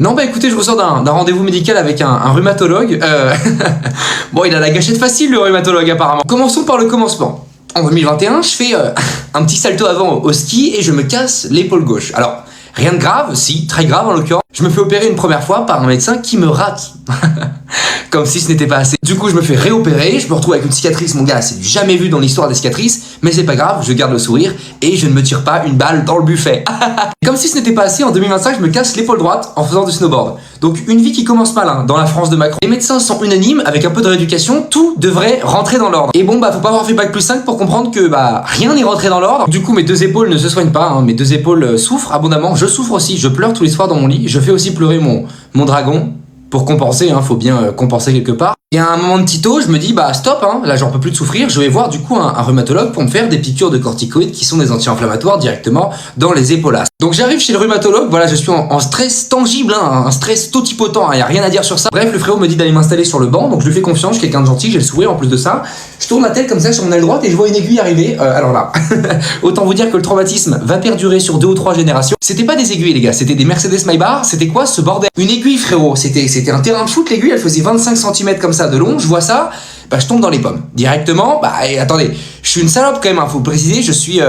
Non, bah écoutez, je ressors d'un rendez-vous médical avec un rhumatologue. Bon, il a la gâchette facile, le rhumatologue, apparemment. Commençons par le commencement. En 2021, je fais un petit salto avant au ski et je me casse l'épaule gauche. Alors, rien de grave, si, très grave en l'occurrence. Je me fais opérer une première fois par un médecin qui me rate. Comme si ce n'était pas assez. Du coup, je me fais réopérer, je me retrouve avec une cicatrice, mon gars, c'est du jamais vu dans l'histoire des cicatrices, mais c'est pas grave, je garde le sourire et je ne me tire pas une balle dans le buffet. Comme si ce n'était pas assez, en 2025, je me casse l'épaule droite en faisant du snowboard. Donc une vie qui commence mal, hein, dans la France de Macron. Les médecins sont unanimes, avec un peu de rééducation, tout devrait rentrer dans l'ordre. Et bon, bah faut pas avoir fait bac+5 pour comprendre que rien n'est rentré dans l'ordre. Du coup, mes deux épaules ne se soignent pas, hein, mes deux épaules souffrent abondamment, je souffre aussi, je pleure tous les soirs dans mon lit, je fais aussi pleurer mon dragon. Pour compenser, hein, faut bien compenser quelque part. Et à un moment de Tito, je me dis, bah stop, hein, là j'en peux plus de souffrir, je vais voir du coup un rhumatologue pour me faire des piqûres de corticoïdes qui sont des anti-inflammatoires directement dans les épaulasses. Donc j'arrive chez le rhumatologue, voilà, je suis en stress tangible, hein, un stress totipotent, il y a rien à dire sur ça. Bref, le frérot me dit d'aller m'installer sur le banc, donc je lui fais confiance, je suis quelqu'un de gentil, j'ai le sourire en plus de ça. Je tourne la tête comme ça sur mon aile droite et je vois une aiguille arriver. Alors là, autant vous dire que le traumatisme va perdurer sur 2 ou 3 générations. C'était pas des aiguilles les gars, c'était des Mercedes Maybach, c'était quoi ce bordel? Une aiguille frérot, c'était un terrain de foot, l'aiguille elle faisait 25 cm comme ça de long, je vois ça, bah je tombe dans les pommes. Directement, et attendez, je suis une salope quand même, hein, faut préciser, je suis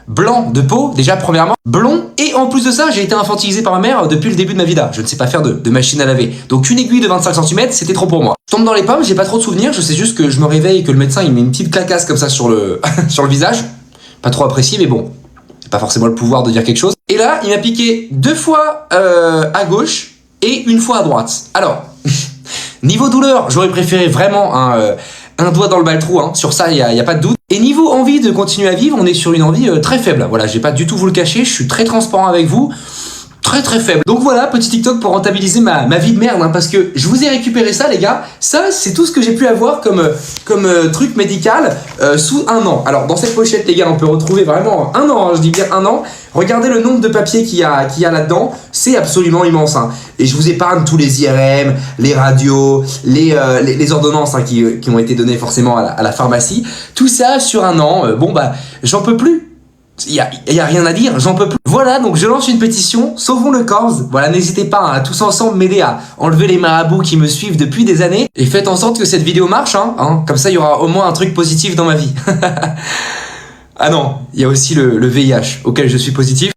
blanc de peau, déjà premièrement, blond, et en plus de ça, j'ai été infantilisé par ma mère depuis le début de ma vida. Je ne sais pas faire de machine à laver. Donc une aiguille de 25 cm, c'était trop pour moi. Je tombe dans les pommes, j'ai pas trop de souvenirs, je sais juste que je me réveille et que le médecin il met une petite clacasse comme ça sur le, sur le visage. Pas trop apprécié, mais bon, c'est pas forcément le pouvoir de dire quelque chose. Et là, il m'a piqué 2 fois à gauche et 1 fois à droite. Alors, niveau douleur, j'aurais préféré vraiment un doigt dans le baltrou, hein. Sur ça, il y a pas de doute. Et niveau envie de continuer à vivre, on est sur une envie très faible. Voilà, j'ai pas du tout vous le cacher, je suis très transparent avec vous. Très faible. Donc voilà, petit TikTok pour rentabiliser ma vie de merde, hein, parce que je vous ai récupéré ça les gars, ça c'est tout ce que j'ai pu avoir comme truc médical sous 1 an. Alors dans cette pochette les gars, on peut retrouver vraiment 1 an, hein, je dis bien 1 an. Regardez le nombre de papiers qu'il y a là-dedans, c'est absolument immense, hein. Et je vous épargne tous les IRM, les radios, les ordonnances, hein, qui ont été données forcément à la pharmacie. Tout ça sur 1 an, bon bah j'en peux plus. Il y a rien à dire, j'en peux plus. Voilà, donc je lance une pétition, sauvons le corps. Voilà, n'hésitez pas à tous ensemble m'aider à enlever les marabouts qui me suivent depuis des années. Et faites en sorte que cette vidéo marche, hein, comme ça il y aura au moins un truc positif dans ma vie. Ah non, il y a aussi le VIH, auquel je suis positif.